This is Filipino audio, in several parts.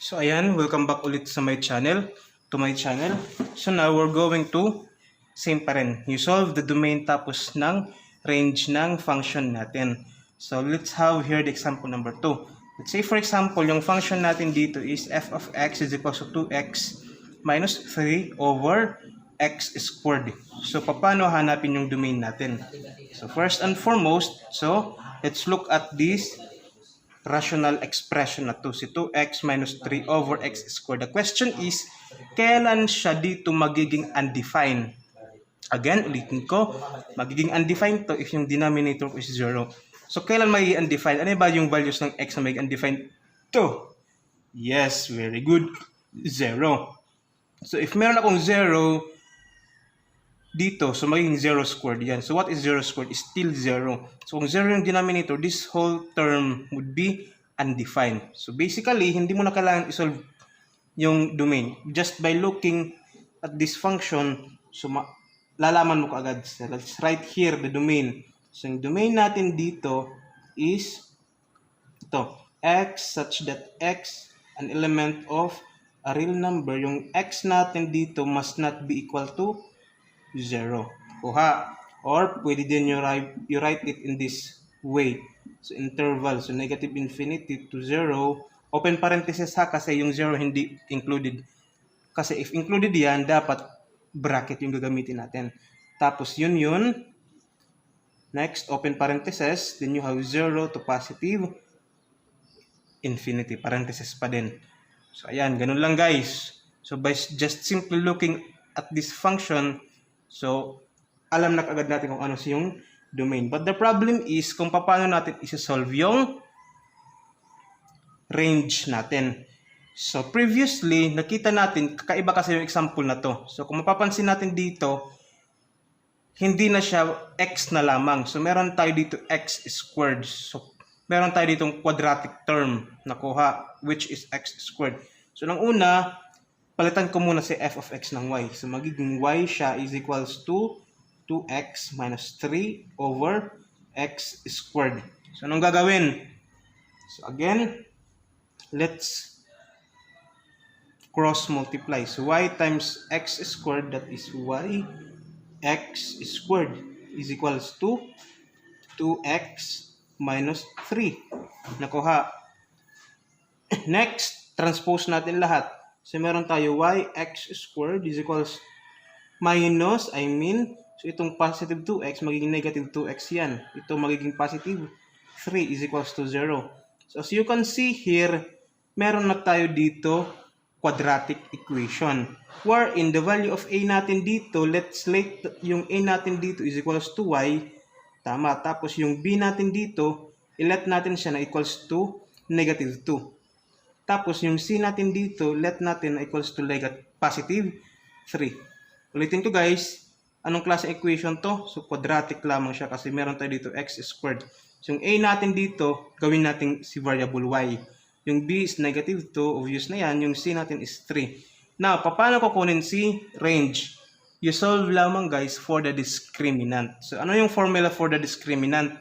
So ayan, welcome back ulit sa my channel, So now we're going to same pa rin. You solve the domain tapos ng range ng function natin. So let's have here the example number 2. Let's say for example, yung function natin dito is f of x is equals to 2x minus 3 over x squared. So paano hanapin yung domain natin? So first and foremost, so let's look at this rational expression na to, si 2x minus 3 over x squared. The question is, kailan siya dito magiging undefined? Again, ulitin ko, magiging undefined to if yung denominator is 0. So, kailan magiging undefined? Ano ba yung values ng x na magiging undefined? 2. Yes, very good. 0. So, if meron akong 0 dito, so magiging 0 squared yan. So, what is 0 squared? Is still 0. So, kung 0 yung denominator, this whole term would be undefined. So, basically, hindi mo na kailangan isolve yung domain. Just by looking at this function, so lalaman mo kaagad. So, let's write here the domain. So, yung domain natin dito is ito, x such that x, an element of a real number. Yung x natin dito must not be equal to 0. Kuha. Or pwede din you write it in this way. So interval. So negative infinity to 0. Open parenthesis ha kasi yung 0 hindi included. Kasi if included yan, dapat bracket yung gagamitin natin. Tapos yun. Next, open parenthesis. Then you have 0 to positive infinity. Parenthesis pa din. So ayan, ganun lang guys. So by just simply looking at this function, so, alam na agad natin kung ano yung domain. But the problem is kung paano natin isa-solve yung range natin. So, previously, nakita natin, kakaiba kasi yung example na to. So, kung mapapansin natin dito, hindi na siya x na lamang. So, meron tayo dito x squared. So, meron tayo ditong quadratic term na kuha, which is x squared. So, nang una, palitan ko muna si f of x ng y. So, magiging y siya is equals to 2x minus 3 over x squared. So, anong gagawin? So, again, let's cross multiply. So, y times x squared, that is y x squared is equals to 2x minus 3. Nakuha. Next, transpose natin lahat. So, meron tayo y x squared is equals minus, so itong positive 2x magiging negative 2x yan. Ito magiging positive 3 is equals to 0. So, as you can see here, meron na tayo dito quadratic equation. Wherein the value of a natin dito, let's let yung a natin dito is equals to y. Tama. Tapos yung b natin dito, ilet natin siya na equals to negative 2. Tapos, yung c natin dito, let natin na equals to positive 3. Ulitin ko guys, anong klase equation to? So, quadratic lamang siya kasi meron tayo dito x squared. So, yung a natin dito, gawin natin si variable y. Yung b is negative 2, obvious na yan. Yung c natin is 3. Now, paano kukunin si range? You solve lamang guys for the discriminant. So, ano yung formula for the discriminant?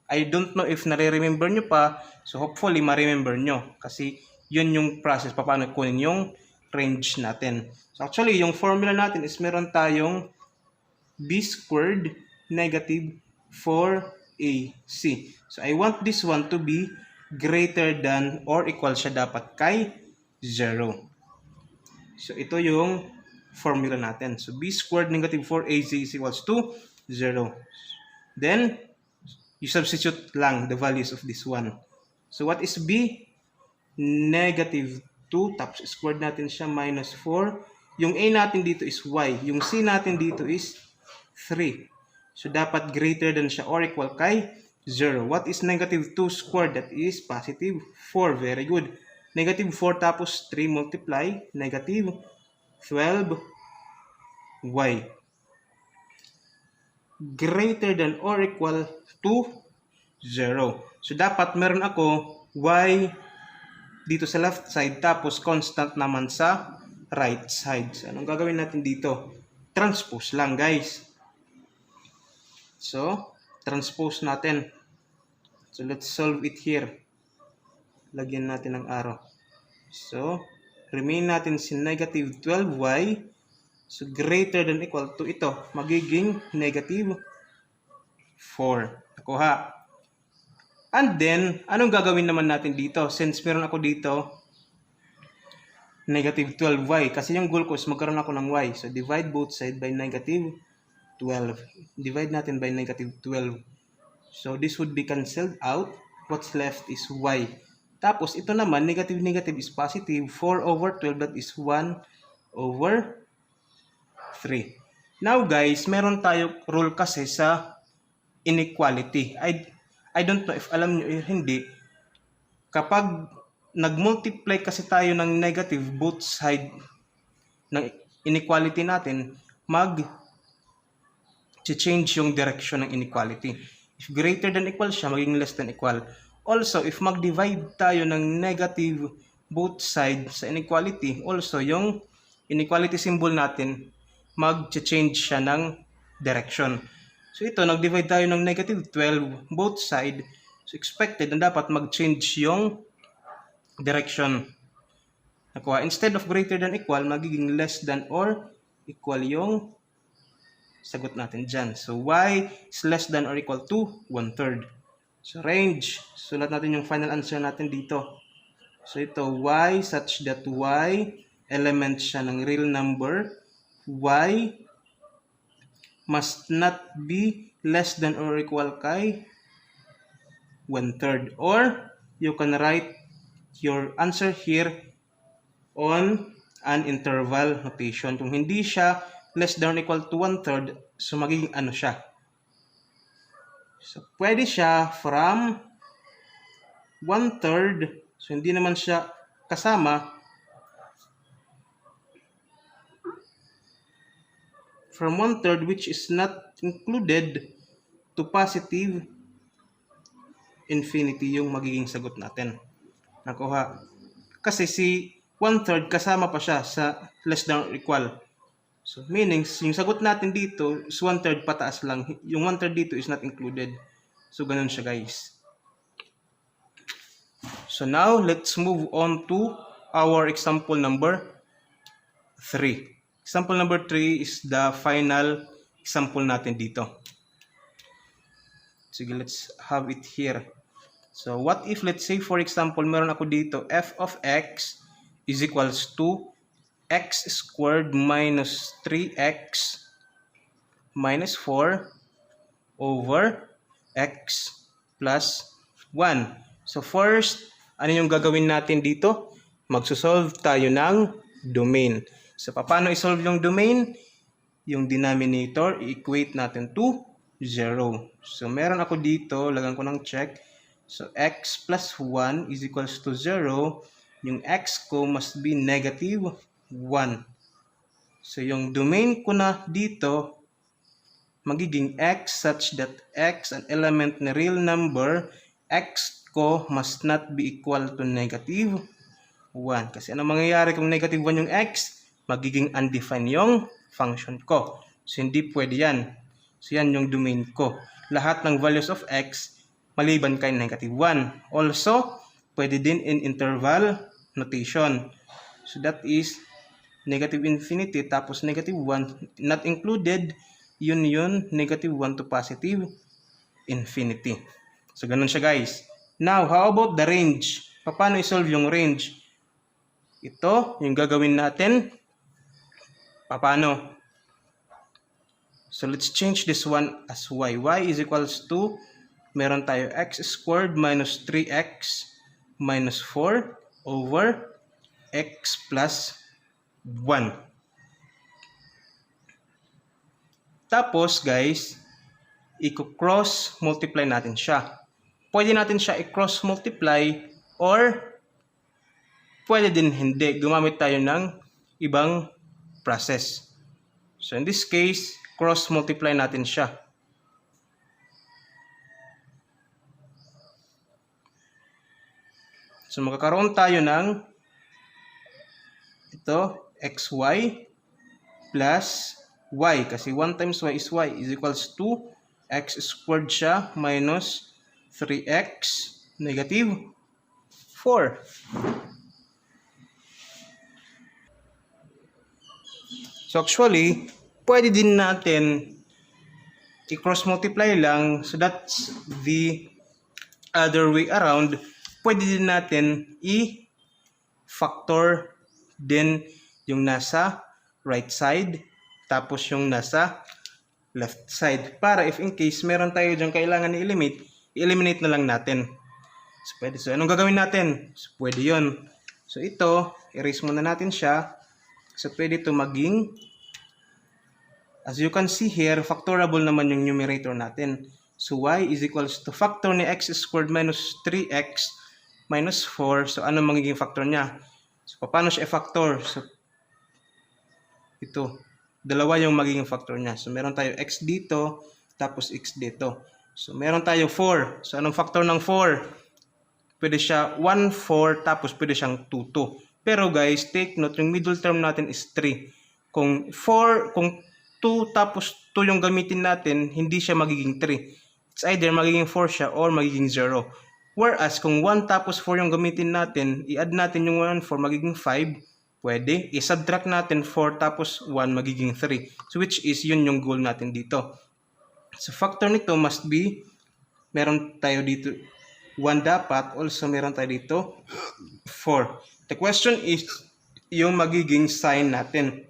I don't know if nare-remember nyo pa. So, hopefully, ma-remember nyo. Kasi, yun yung process paano kunin yung range natin. So, actually, yung formula natin is meron tayong b squared negative 4ac. So, I want this one to be greater than or equal siya dapat kay 0. So, ito yung formula natin. So, b squared negative 4ac is equals to 0. Then, you substitute lang the values of this one. So, what is b? Negative 2, tapos squared natin siya, minus 4. Yung a natin dito is y. Yung c natin dito is 3. So, dapat greater than siya or equal kay 0. What is negative 2 squared? That is positive 4. Very good. Negative 4 tapos 3 multiply, negative 12y. Greater than or equal to 0. So, dapat meron ako y dito sa left side tapos constant naman sa right side. So, anong gagawin natin dito? Transpose lang, guys. So, transpose natin. So, let's solve it here. Lagyan natin ng arrow. So, remain natin si negative 12y. So, greater than equal to ito. Magiging negative 4. Nakuha. And then, anong gagawin naman natin dito? Since meron ako dito, negative 12y. Kasi yung goal ko is magkaroon ako ng y. So, divide both side by negative 12. Divide natin by negative 12. So, this would be cancelled out. What's left is y. Tapos, ito naman, negative is positive. 4 over 12, that is 1 over 3. Now, guys, meron tayo rule kasi sa inequality. I don't know if alam nyo hindi. Kapag nag-multiply kasi tayo ng negative both side ng inequality natin, change yung direction ng inequality. If greater than equal siya, magiging less than equal. Also, if mag-divide tayo ng negative both sides sa inequality, also yung inequality symbol natin, mag-change siya ng direction. So ito, nag-divide tayo ng negative 12 both side. So expected na dapat mag-change yung direction. Nakuha. Instead of greater than equal, magiging less than or equal yung sagot natin dyan. So y is less than or equal to 1/3. So range, sulat natin yung final answer natin dito. So ito, y such that y, element siya ng real number, y must not be less than or equal kay 1/3. Or you can write your answer here on an interval notation. Kung hindi siya less than or equal to 1/3, so magiging ano siya? So pwede siya from 1/3, so hindi naman siya kasama, from 1/3 which is not included to positive infinity yung magiging sagot natin. Nakuha. Kasi si 1/3 kasama pa siya sa less than or equal. So meaning, yung sagot natin dito is 1/3 pataas lang. Yung 1/3 dito is not included. So ganun siya, guys. So now, let's move on to our example number 3. Example number 3 is the final example natin dito. Sige, let's have it here. So, what if, let's say, for example, meron ako dito, f of x is equals to x squared minus 3x minus 4 over x plus 1. So, first, ano yung gagawin natin dito? Magsosolve tayo ng domain. So, paano isolve yung domain? Yung denominator, i-equate natin to 0. So, meron ako dito, lagyan ko ng check. So, x plus 1 is equals to 0. Yung x ko must be negative 1. So, yung domain ko na dito, magiging x such that x, an element na real number, x ko must not be equal to negative 1. Kasi ano mangyayari kung negative 1 yung x? Magiging undefined yung function ko. So, hindi pwede yan. So, yan yung domain ko. Lahat ng values of x, maliban kay negative 1. Also, pwede din in interval notation. So, that is negative infinity tapos negative 1. Not included, yun negative 1 to positive infinity. So, ganun siya, guys. Now, how about the range? Paano isolve yung range? Ito, yung gagawin natin. Paano? So, let's change this one as y. Y is equals to, meron tayo x squared minus 3x minus 4 over x plus 1. Tapos, guys, i-cross multiply natin siya. Pwede natin siya i-cross multiply or pwede din hindi. Gumamit tayo ng ibang process. So, in this case, cross multiply natin siya. So, magkakaroon tayo ng ito, xy plus y. Kasi 1 times y is equals to x squared siya minus 3x negative 4. So actually, pwede din natin i-cross multiply lang, so that's the other way around. Pwede din natin i-factor din yung nasa right side tapos yung nasa left side para if in case meron tayo dyan kailangan i-eliminate na lang natin. So pwede. So anong gagawin natin? So pwede yun. So ito, erase muna natin siya. So pwede ito maging, as you can see here, factorable naman yung numerator natin. So y is equals to factor ni x squared minus 3x minus 4. So ano magiging factor niya? So paano siya i-factor? So ito, dalawa yung magiging factor niya. So meron tayo x dito, tapos x dito. So meron tayo 4. So anong factor ng 4? Pwede siya 1, 4, tapos pwede siyang 2, 2. Pero guys, take note, yung middle term natin is 3. Kung 2 tapos 2 yung gamitin natin, hindi siya magiging 3. It's either magiging 4 siya or magiging 0. Whereas kung 1 tapos 4 yung gamitin natin, i-add natin yung 1 and 4, magiging 5. Pwede. I-subtract natin 4 tapos 1 magiging 3. So which is yun yung goal natin dito. So factor nito must be, meron tayo dito 1 dapat, also meron tayo dito 4. The question is yung magiging sign natin.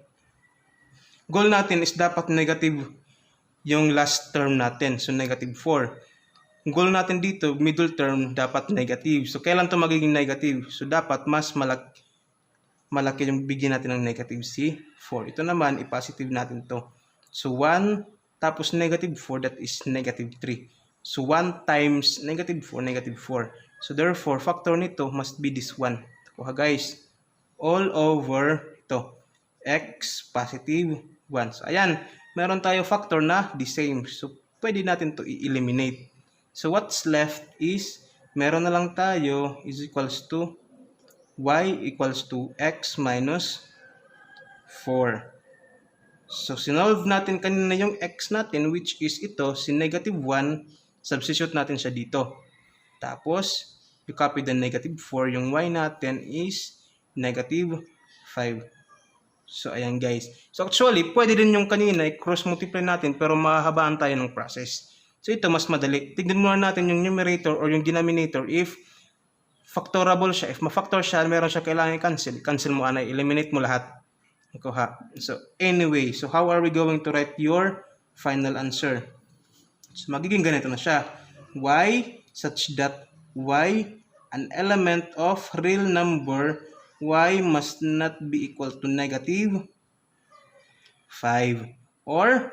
Goal natin is dapat negative yung last term natin. So negative 4. Goal natin dito, middle term, dapat negative. So kailan to magiging negative? So dapat mas malaki yung bigyan natin ng negative si 4. Ito naman, i-positive natin to. So 1 tapos negative 4, that is negative 3. So 1 times negative 4, negative 4. So therefore, factor nito must be this one. Kuha guys, all over ito, x positive 1. So ayan, meron tayo factor na the same. So pwede natin to i-eliminate. So what's left is, meron na lang tayo is equals to y equals to x minus 4. So, sinolve natin kanina yung x natin, which is ito, si negative 1, substitute natin siya dito. Tapos, you copy the negative 4, yung y natin is negative 5. So, ayan guys. So, actually, pwede din yung kanina, cross multiply natin, pero mahahabaan tayo ng process. So, ito mas madali. Tignan muna natin yung numerator or yung denominator if factorable siya. If ma-factor siya, meron siya kailangan i-cancel. Cancel mo, eliminate mo lahat. So anyway, so how are we going to write your final answer? So magiging ganito na siya. Y such that y, an element of real number, y must not be equal to negative 5. Or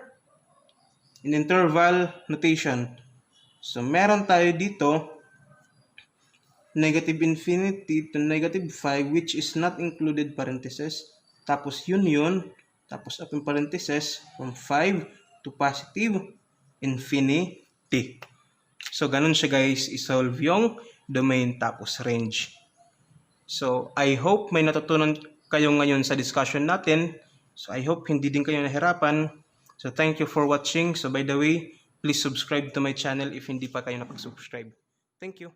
in interval notation. So meron tayo dito negative infinity to negative 5, which is not included parentheses. Tapos yun. Tapos open parentheses from 5 to positive infinity. So ganun siya guys, isolve yung domain tapos range. So I hope may natutunan kayo ngayon sa discussion natin. So I hope hindi din kayo nahirapan. So thank you for watching. So by the way, please subscribe to my channel if hindi pa kayo napag-subscribe. Thank you.